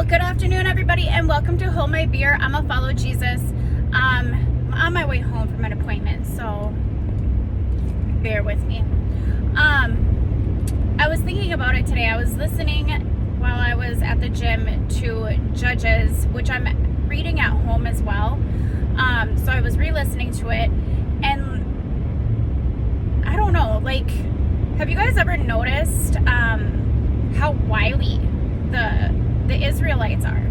Well, good afternoon, everybody, and welcome to Hold My Beer. I'm a Follow Jesus. I'm on my way home from an appointment, so bear with me. I was thinking about it today. I was listening while I was at the gym to Judges, which I'm reading at home as well. So I was re-listening to it, and I don't know, like, have you guys ever noticed how wily the Israelites are?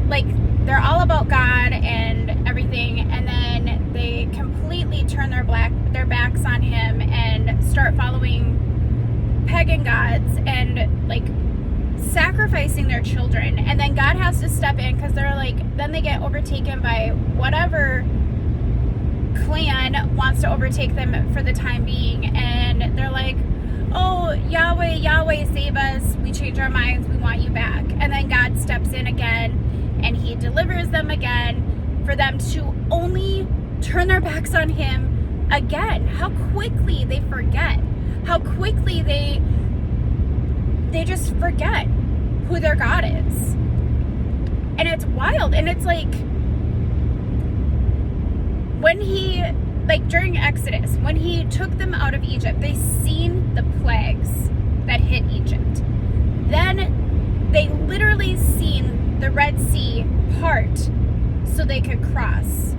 Like, they're all about God and everything, and then they completely turn their backs on him and start following pagan gods and like sacrificing their children. And then God has to step in because they're like, then they get overtaken by whatever clan wants to overtake them for the time being, and they're like, oh, Yahweh, save us. We change our minds. We want you back. And then God steps in again, and he delivers them again for them to only turn their backs on him again. How quickly they forget. How quickly they just forget who their God is. And it's wild. And it's like, when he, like during Exodus, when he took them out of Egypt, they seen the plagues that hit Egypt. Then they literally seen the Red Sea part so they could cross.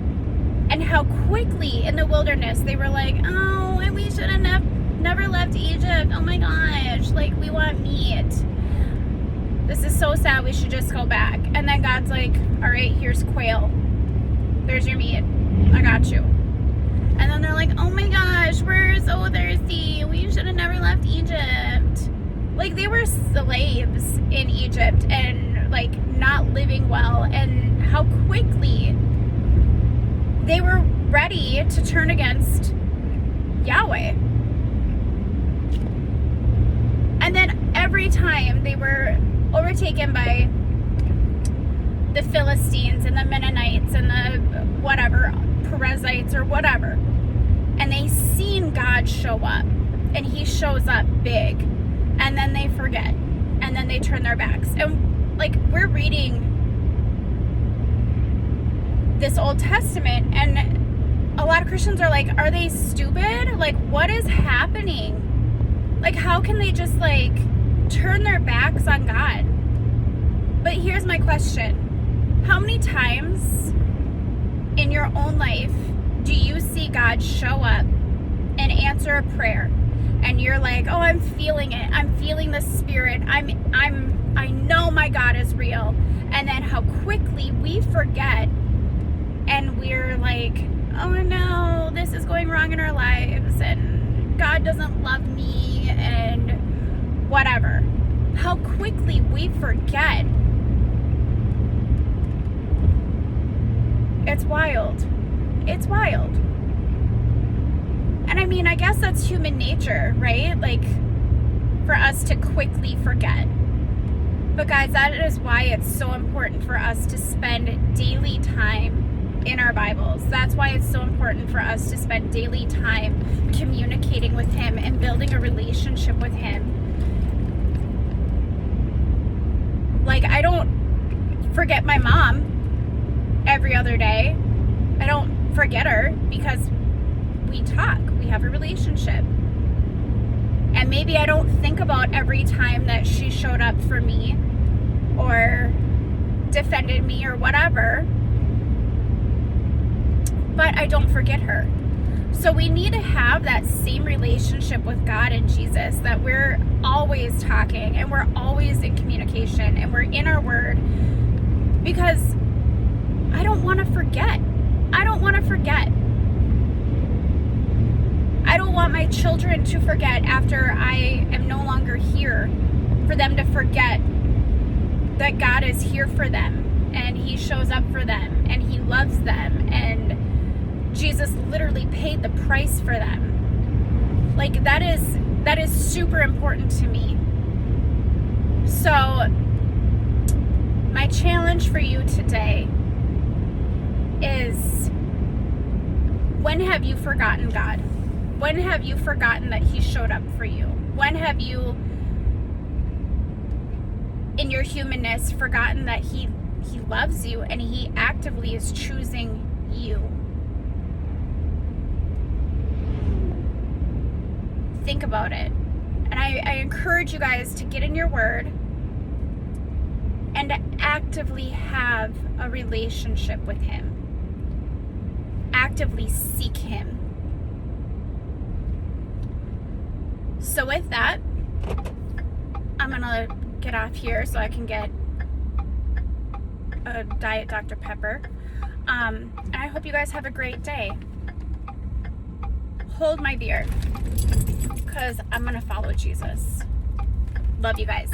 And how quickly in the wilderness they were like, oh, and we should have never left Egypt. Oh my gosh, like, we want meat. This is so sad. We should just go back. And then God's like, all right, here's quail. There's your meat. I got you. And then they're like, oh my gosh, we're so thirsty. We should have never left Egypt. Like, they were slaves in Egypt and like not living well. And how quickly they were ready to turn against Yahweh. And then every time they were overtaken by the Philistines and the Mennonites and the whatever, Perizzites or whatever, and they seen God show up, and he shows up big, and then they forget, and then they turn their backs. And like, we're reading this Old Testament, and a lot of Christians are like, are they stupid? Like, what is happening? Like, how can they just like turn their backs on God? But here's my question. How many times in your own life do you see God show up and answer a prayer, and you're like, oh, I'm feeling it, I'm feeling the Spirit, I know my God is real, and then how quickly we forget, and we're like, oh no, this is going wrong in our lives, and God doesn't love me, and whatever. How quickly we forget. It's wild. It's wild. And I mean, I guess that's human nature, right? Like, for us to quickly forget. But guys, that is why it's so important for us to spend daily time in our Bibles. That's why it's so important for us to spend daily time communicating with him and building a relationship with him. Like, I don't forget my mom every other day. I don't forget her because we talk, we have a relationship. And maybe I don't think about every time that she showed up for me or defended me or whatever, but I don't forget her. So we need to have that same relationship with God and Jesus, that we're always talking and we're always in communication and we're in our word, because I don't want to forget. I don't want to forget. I don't want my children to forget after I am no longer here, for them to forget that God is here for them and he shows up for them and he loves them, and Jesus literally paid the price for them. Like, that is super important to me. So my challenge for you today is, when have you forgotten God? When have you forgotten that he showed up for you? When have you in your humanness forgotten that he loves you and he actively is choosing you. Think about it. And I encourage you guys to get in your word and to actively have a relationship with him. Actively seek him. So with that, I'm gonna get off here so I can get a Diet Dr. Pepper. And I hope you guys have a great day. Hold my beer, because I'm gonna follow Jesus. Love you guys.